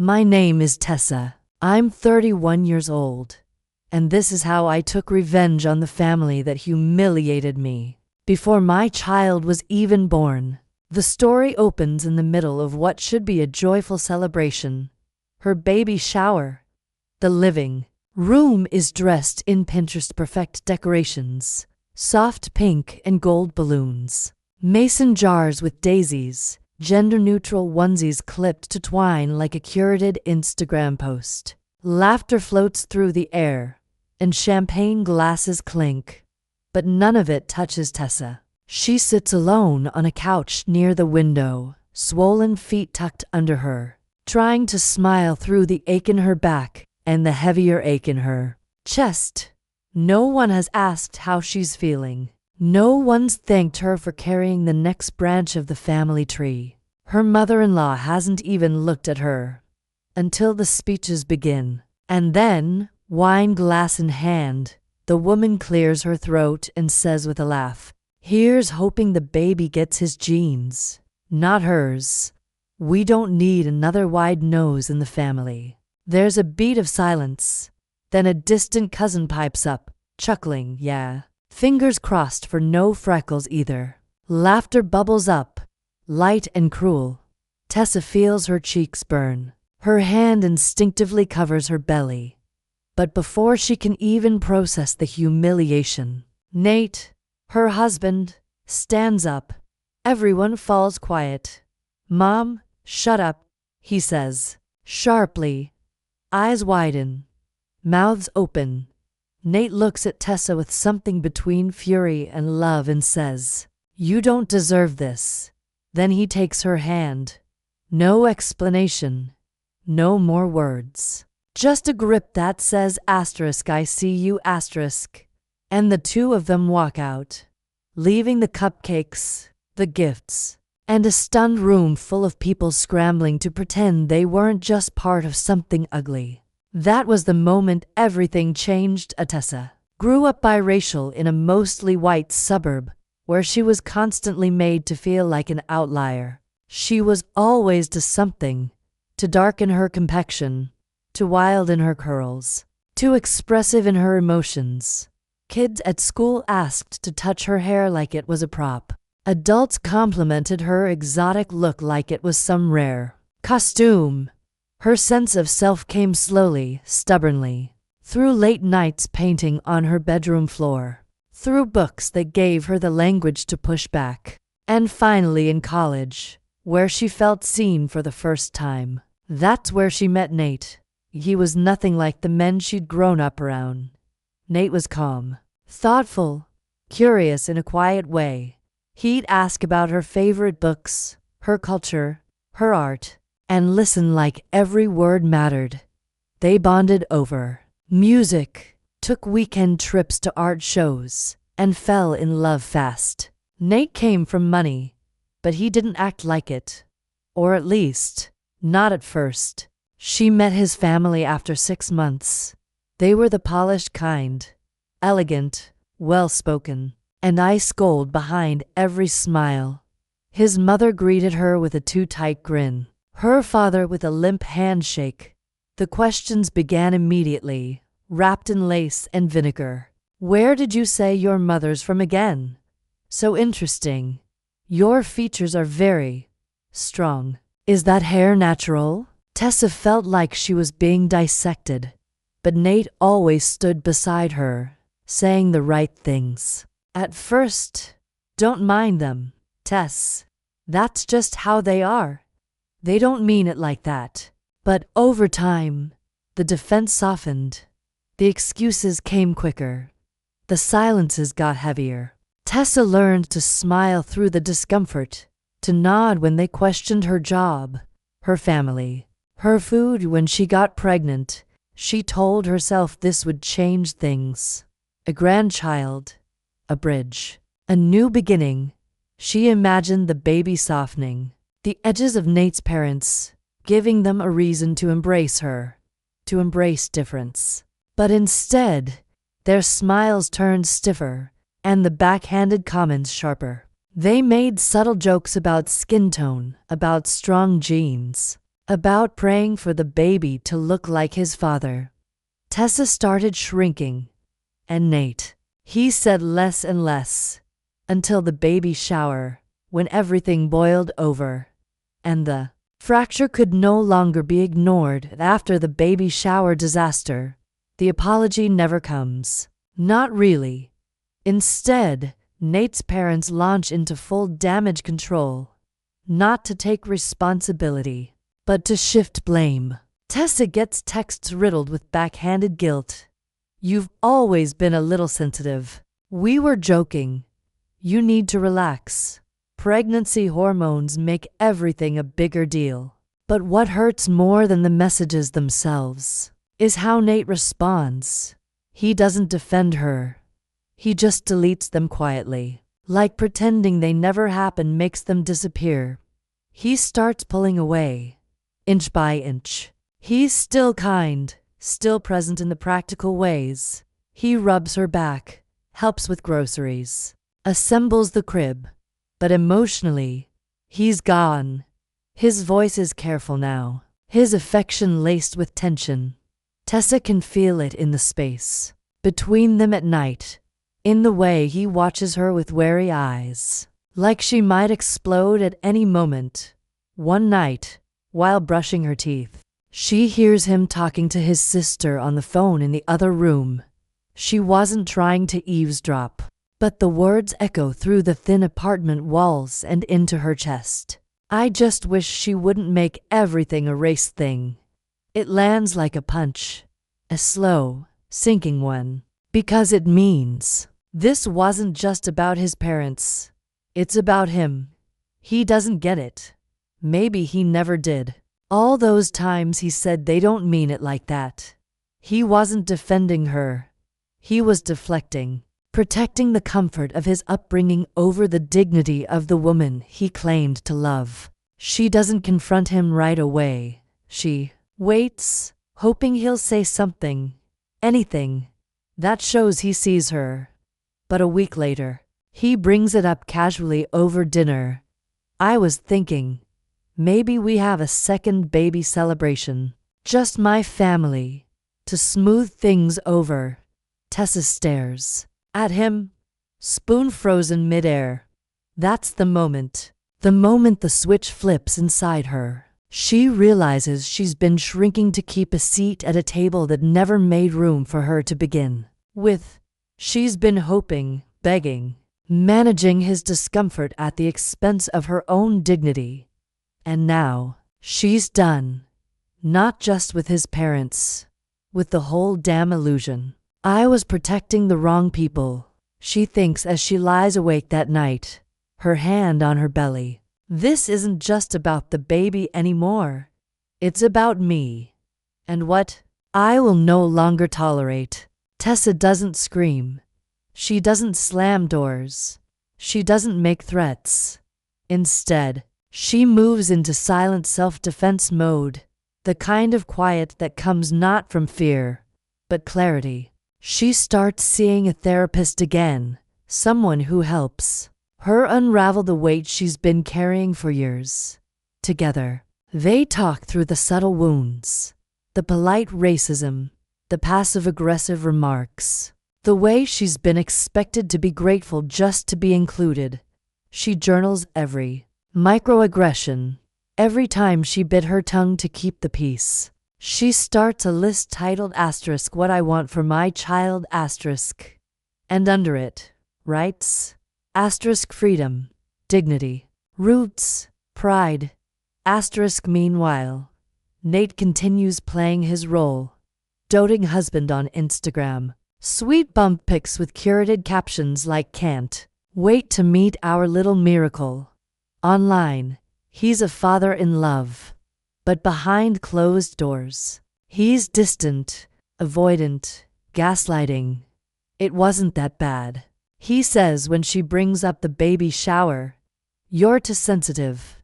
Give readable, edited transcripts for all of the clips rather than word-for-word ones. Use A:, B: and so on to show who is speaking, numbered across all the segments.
A: My name is Tessa. I'm 31 years old. And this is how I took revenge on the family that humiliated me. Before my child was even born, the story opens in the middle of what should be a joyful celebration. Her baby shower. The living room is dressed in Pinterest-perfect decorations, soft pink and gold balloons, mason jars with daisies, gender-neutral onesies clipped to twine like a curated Instagram post. Laughter floats through the air, and champagne glasses clink. But none of it touches Tessa. She sits alone on a couch near the window, swollen feet tucked under her, trying to smile through the ache in her back and the heavier ache in her chest. No one has asked how she's feeling. No one's thanked her for carrying the next branch of the family tree. Her mother-in-law hasn't even looked at her until the speeches begin. And then, wine glass in hand, the woman clears her throat and says with a laugh, "Here's hoping the baby gets his genes, not hers. We don't need another wide nose in the family." There's a beat of silence. Then a distant cousin pipes up, chuckling, "Yeah." Fingers crossed for no freckles either. Laughter bubbles up, light and cruel. Tessa feels her cheeks burn. Her hand instinctively covers her belly. But before she can even process the humiliation, Nate, her husband, stands up. Everyone falls quiet. "Mom, shut up," he says, sharply. Eyes widen, mouths open. Nate looks at Tessa with something between fury and love and says, "You don't deserve this." Then he takes her hand. No explanation. No more words. Just a grip that says asterisk I see you asterisk. And the two of them walk out, leaving the cupcakes, the gifts, and a stunned room full of people scrambling to pretend they weren't just part of something ugly. That was the moment everything changed. Tessa grew up biracial in a mostly white suburb where she was constantly made to feel like an outlier. She was always to something, too dark in her complexion, too wild in her curls, too expressive in her emotions. Kids at school asked to touch her hair like it was a prop. Adults complimented her exotic look like it was some rare costume. Her sense of self came slowly, stubbornly, through late nights painting on her bedroom floor, through books that gave her the language to push back, and finally in college, where she felt seen for the first time. That's where she met Nate. He was nothing like the men she'd grown up around. Nate was calm, thoughtful, curious in a quiet way. He'd ask about her favorite books, her culture, her art, and listen like every word mattered. They bonded over music, took weekend trips to art shows, and fell in love fast. Nate came from money, but he didn't act like it. Or at least, not at first. She met his family after 6 months. They were the polished kind, elegant, well-spoken, and ice cold behind every smile. His mother greeted her with a too tight grin. Her father with a limp handshake. The questions began immediately, wrapped in lace and vinegar. "Where did you say your mother's from again? So interesting. Your features are very strong. Is that hair natural?" Tessa felt like she was being dissected, but Nate always stood beside her, saying the right things. "At first, don't mind them, Tess. That's just how they are. They don't mean it like that." But over time, the defense softened. The excuses came quicker. The silences got heavier. Tessa learned to smile through the discomfort, to nod when they questioned her job, her family, her food. When she got pregnant, she told herself this would change things. A grandchild, a bridge, a new beginning. She imagined the baby softening the edges of Nate's parents, giving them a reason to embrace her, to embrace difference. But instead, their smiles turned stiffer, and the backhanded comments sharper. They made subtle jokes about skin tone, about strong genes, about praying for the baby to look like his father. Tessa started shrinking, and Nate, he said less and less, until the baby shower, when everything boiled over, and the fracture could no longer be ignored. After the baby shower disaster, the apology never comes. Not really. Instead, Nate's parents launch into full damage control, not to take responsibility, but to shift blame. Tessa gets texts riddled with backhanded guilt. "You've always been a little sensitive. We were joking. You need to relax. Pregnancy hormones make everything a bigger deal." But what hurts more than the messages themselves is how Nate responds. He doesn't defend her. He just deletes them quietly, like pretending they never happened makes them disappear. He starts pulling away, inch by inch. He's still kind, still present in the practical ways. He rubs her back, helps with groceries, assembles the crib. But emotionally, he's gone. His voice is careful now, his affection laced with tension. Tessa can feel it in the space between them at night, in the way he watches her with wary eyes, like she might explode at any moment. One night, while brushing her teeth, she hears him talking to his sister on the phone in the other room. She wasn't trying to eavesdrop, but the words echo through the thin apartment walls and into her chest. "I just wish she wouldn't make everything a race thing." It lands like a punch, a slow, sinking one, because it means this wasn't just about his parents. It's about him. He doesn't get it. Maybe he never did. All those times he said they don't mean it like that. He wasn't defending her. He was deflecting, protecting the comfort of his upbringing over the dignity of the woman he claimed to love. She doesn't confront him right away. She waits, hoping he'll say something, anything, that shows he sees her. But a week later, he brings it up casually over dinner. "I was thinking, maybe we have a second baby celebration. Just my family, to smooth things over." Tessa stares at him, spoon frozen midair. That's the moment the switch flips inside her. She realizes she's been shrinking to keep a seat at a table that never made room for her to begin with. She's been hoping, begging, managing his discomfort at the expense of her own dignity. And now, she's done. Not just with his parents, with the whole damn illusion. "I was protecting the wrong people," she thinks as she lies awake that night, her hand on her belly. "This isn't just about the baby anymore. It's about me. And what I will no longer tolerate." Tessa doesn't scream. She doesn't slam doors. She doesn't make threats. Instead, she moves into silent self-defense mode, the kind of quiet that comes not from fear, but clarity. She starts seeing a therapist again, someone who helps her unravel the weight she's been carrying for years. Together, they talk through the subtle wounds, the polite racism, the passive-aggressive remarks, the way she's been expected to be grateful just to be included. She journals every microaggression, every time she bit her tongue to keep the peace. She starts a list titled "What I want for my child", and under it writes "freedom, dignity, roots, pride". Meanwhile, Nate continues playing his role, doting husband on Instagram, sweet bump pics with curated captions like "Can't wait to meet our little miracle". Online, he's a father in love. But behind closed doors, he's distant, avoidant, gaslighting. "It wasn't that bad", he says when she brings up the baby shower. "You're too sensitive.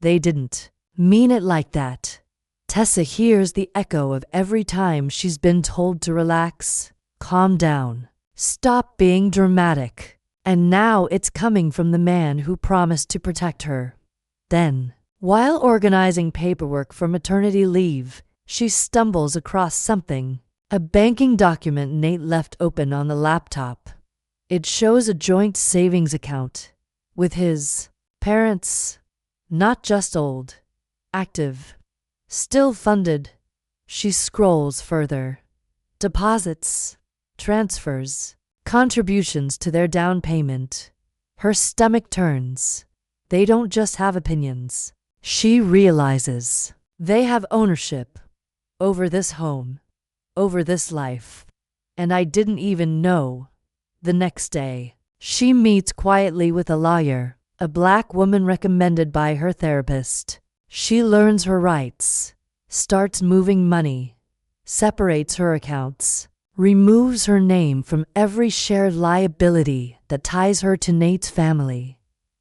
A: They didn't mean it like that". Tessa hears the echo of every time she's been told to relax, calm down, stop being dramatic. And now it's coming from the man who promised to protect her. Then, While organizing paperwork for maternity leave, she stumbles across something. A banking document Nate left open on the laptop. It shows a joint savings account with his parents, not just old, active, still funded. She scrolls further. Deposits, transfers, contributions to their down payment. Her stomach turns. They don't just have opinions. She realizes they have ownership over this home, over this life. And I didn't even know. The next day, she meets quietly with a lawyer, a black woman recommended by her therapist. She learns her rights, starts moving money, separates her accounts, removes her name from every shared liability that ties her to Nate's family.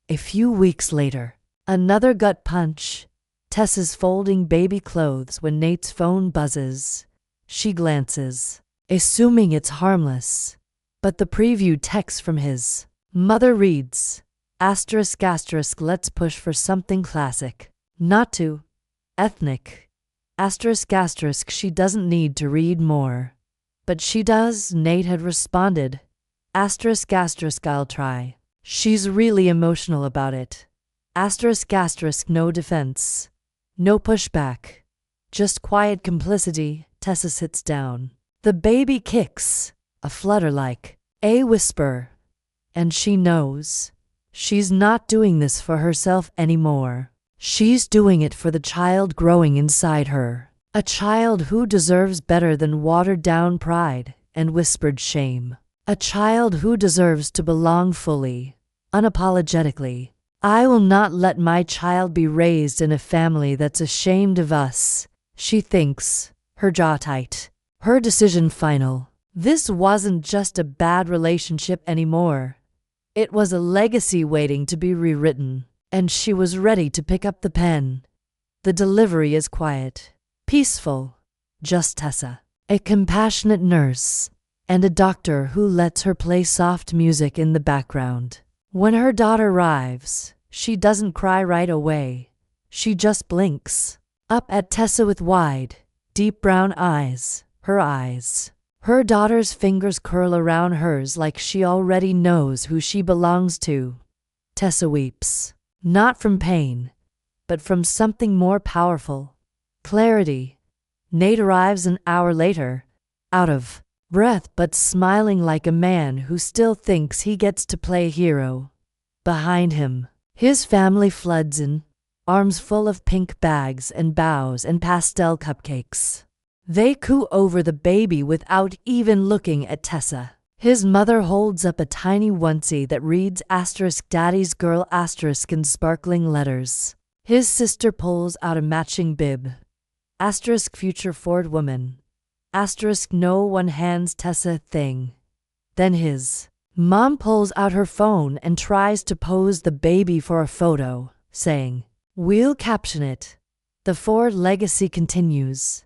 A: A few weeks later, another gut punch. Tessa's folding baby clothes when Nate's phone buzzes. She glances, assuming it's harmless. But the preview text from his mother reads, asterisk asterisk, let's push for something classic. Not too ethnic. Asterisk asterisk, she doesn't need to read more. But she does, Nate had responded. Asterisk asterisk, I'll try. She's really emotional about it. Asterisk asterisk, no defense. No pushback. Just quiet complicity. Tessa sits down. The baby kicks. A flutter like a whisper. And she knows. She's not doing this for herself anymore. She's doing it for the child growing inside her. A child who deserves better than watered-down pride and whispered shame. A child who deserves to belong fully, unapologetically. I will not let my child be raised in a family that's ashamed of us, she thinks, her jaw tight. Her decision final. This wasn't just a bad relationship anymore. It was a legacy waiting to be rewritten, and she was ready to pick up the pen. The delivery is quiet, peaceful. Just Tessa, a compassionate nurse, and a doctor who lets her play soft music in the background. When her daughter arrives, she doesn't cry right away. She just blinks up at Tessa with wide, deep brown eyes. Her eyes. Her daughter's fingers curl around hers like she already knows who she belongs to. Tessa weeps, not from pain, but from something more powerful. Clarity. Nate arrives an hour later, out of breath but smiling like a man who still thinks he gets to play hero. Behind him, his family floods in, arms full of pink bags and bows and pastel cupcakes. They coo over the baby without even looking at Tessa. His mother holds up a tiny onesie that reads asterisk daddy's girl asterisk in sparkling letters. His sister pulls out a matching bib. Asterisk future Ford woman. Asterisk no one hands Tessa a thing. Then his mom pulls out her phone and tries to pose the baby for a photo, saying, "We'll caption it." The Ford legacy continues.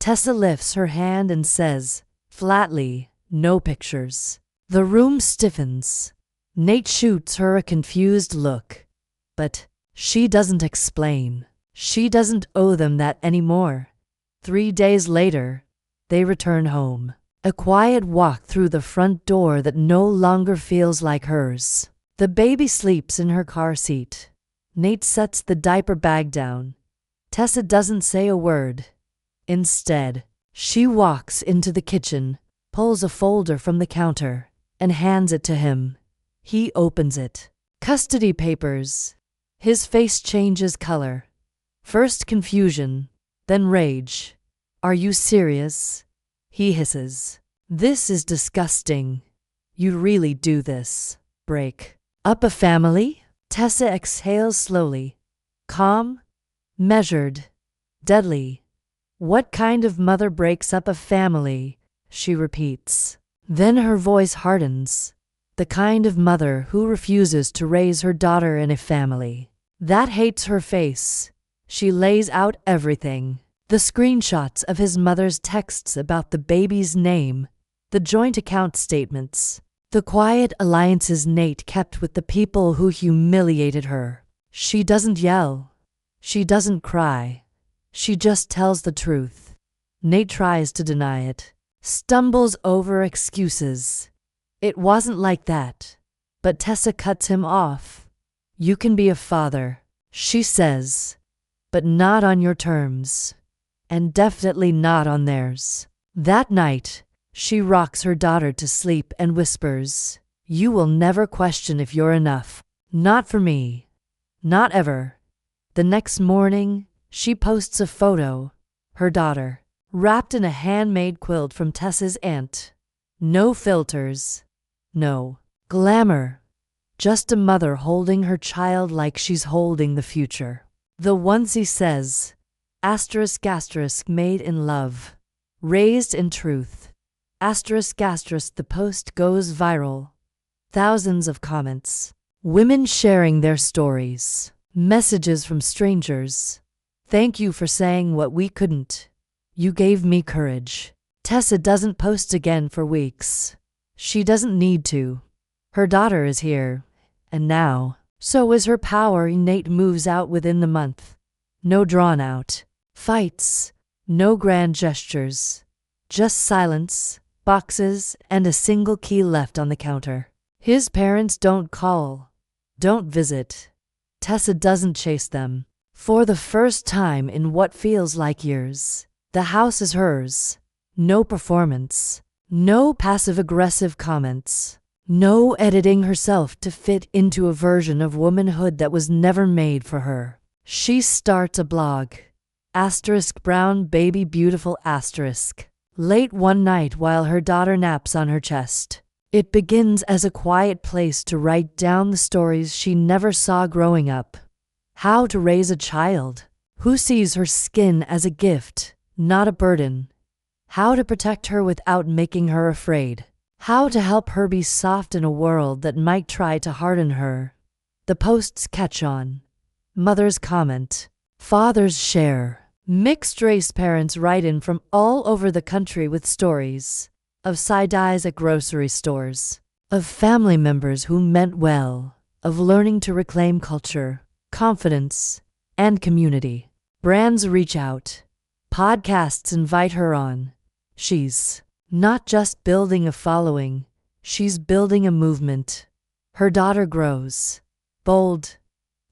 A: Tessa lifts her hand and says, flatly, "No pictures." The room stiffens. Nate shoots her a confused look. But she doesn't explain. She doesn't owe them that anymore. 3 days later, they return home. A quiet walk through the front door that no longer feels like hers. The baby sleeps in her car seat. Nate sets the diaper bag down. Tessa doesn't say a word. Instead, she walks into the kitchen, pulls a folder from the counter, and hands it to him. He opens it. Custody papers. His face changes color. First confusion, then rage. "Are you serious?" he hisses. "This is disgusting. You really do this. Break up a family?" Tessa exhales slowly. Calm, measured, deadly. "What kind of mother breaks up a family?" she repeats. Then her voice hardens. The kind of mother who refuses to raise her daughter in a family that hates her face. She lays out everything. The screenshots of his mother's texts about the baby's name, the joint account statements, the quiet alliances Nate kept with the people who humiliated her. She doesn't yell. She doesn't cry. She just tells the truth. Nate tries to deny it, stumbles over excuses. It wasn't like that. But Tessa cuts him off. You can be a father, she says, but not on your terms, and definitely not on theirs. That night, she rocks her daughter to sleep and whispers, "You will never question if you're enough. Not for me. Not ever." The next morning, she posts a photo, her daughter, wrapped in a handmade quilt from Tessa's aunt. No filters. No glamour. Just a mother holding her child like she's holding the future. The onesie says, ***, made in love. Raised in truth. ***, the post goes viral. Thousands of comments. Women sharing their stories. Messages from strangers. Thank you for saying what we couldn't. You gave me courage. Tessa doesn't post again for weeks. She doesn't need to. Her daughter is here, and now, so is her power. Nate moves out within the month. No drawn-out fights, no grand gestures, just silence, boxes, and a single key left on the counter. His parents don't call, don't visit. Tessa doesn't chase them. For the first time in what feels like years, the house is hers. No performance, no passive-aggressive comments. No editing herself to fit into a version of womanhood that was never made for her. She starts a blog. *brown baby beautiful*. Late one night while her daughter naps on her chest. It begins as a quiet place to write down the stories she never saw growing up. How to raise a child who sees her skin as a gift, not a burden. How to protect her without making her afraid. How to help her be soft in a world that might try to harden her. The posts catch on. Mothers comment. Fathers share. Mixed-race parents write in from all over the country with stories of side-eyes at grocery stores, of family members who meant well, of learning to reclaim culture, confidence, and community. Brands reach out. Podcasts invite her on. She's not just building a following, she's building a movement. Her daughter grows, bold,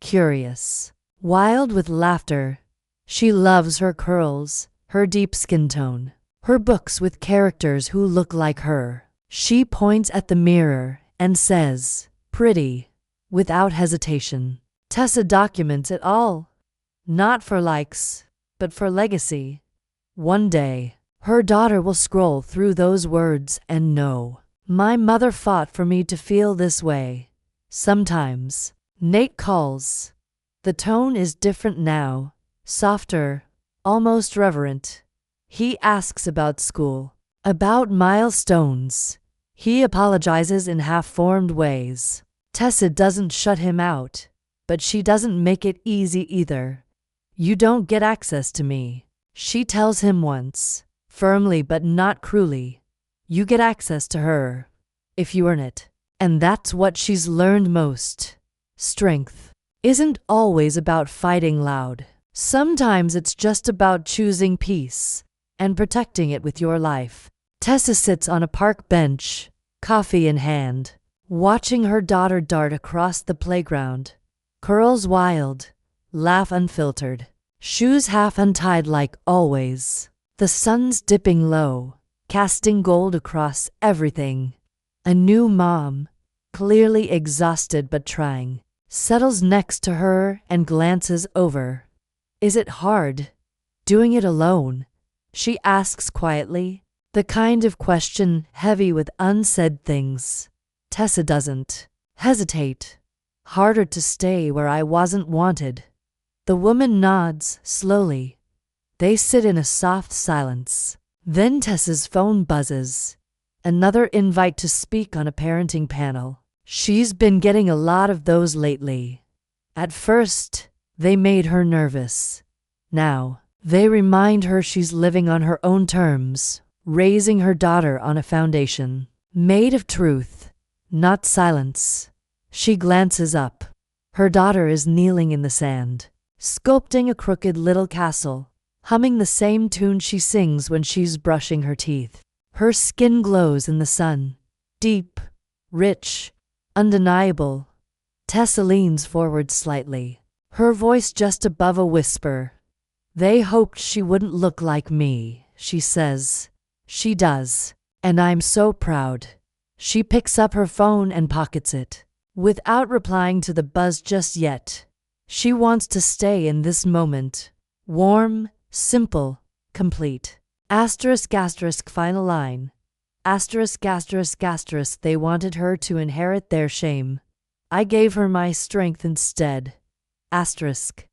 A: curious, wild with laughter. She loves her curls, her deep skin tone, her books with characters who look like her. She points at the mirror and says, "Pretty," without hesitation. Tessa documents it all, not for likes, but for legacy. One day, her daughter will scroll through those words and know, my mother fought for me to feel this way. Sometimes, Nate calls. The tone is different now, softer, almost reverent. He asks about school, about milestones. He apologizes in half-formed ways. Tessa doesn't shut him out, but she doesn't make it easy either. You don't get access to me, she tells him once. Firmly but not cruelly. You get access to her, if you earn it. And that's what she's learned most. Strength isn't always about fighting loud. Sometimes it's just about choosing peace and protecting it with your life. Tessa sits on a park bench, coffee in hand, watching her daughter dart across the playground. Curls wild, laugh unfiltered, shoes half untied like always. The sun's dipping low, casting gold across everything. A new mom, clearly exhausted but trying, settles next to her and glances over. Is it hard, doing it alone? She asks quietly, the kind of question heavy with unsaid things. Tessa doesn't hesitate. Harder to stay where I wasn't wanted. The woman nods slowly. They sit in a soft silence. Then Tessa's phone buzzes. Another invite to speak on a parenting panel. She's been getting a lot of those lately. At first, they made her nervous. Now, they remind her she's living on her own terms, raising her daughter on a foundation made of truth, not silence. She glances up. Her daughter is kneeling in the sand, sculpting a crooked little castle, humming the same tune she sings when she's brushing her teeth. Her skin glows in the sun, deep, rich, undeniable. Tessa leans forward slightly, her voice just above a whisper. They hoped she wouldn't look like me, she says. She does. And I'm so proud. She picks up her phone and pockets it, without replying to the buzz just yet. She wants to stay in this moment. Warm, simple, complete. Asterisk asterisk final line. Asterisk asterisk asterisk they wanted her to inherit their shame. I gave her my strength instead. Asterisk.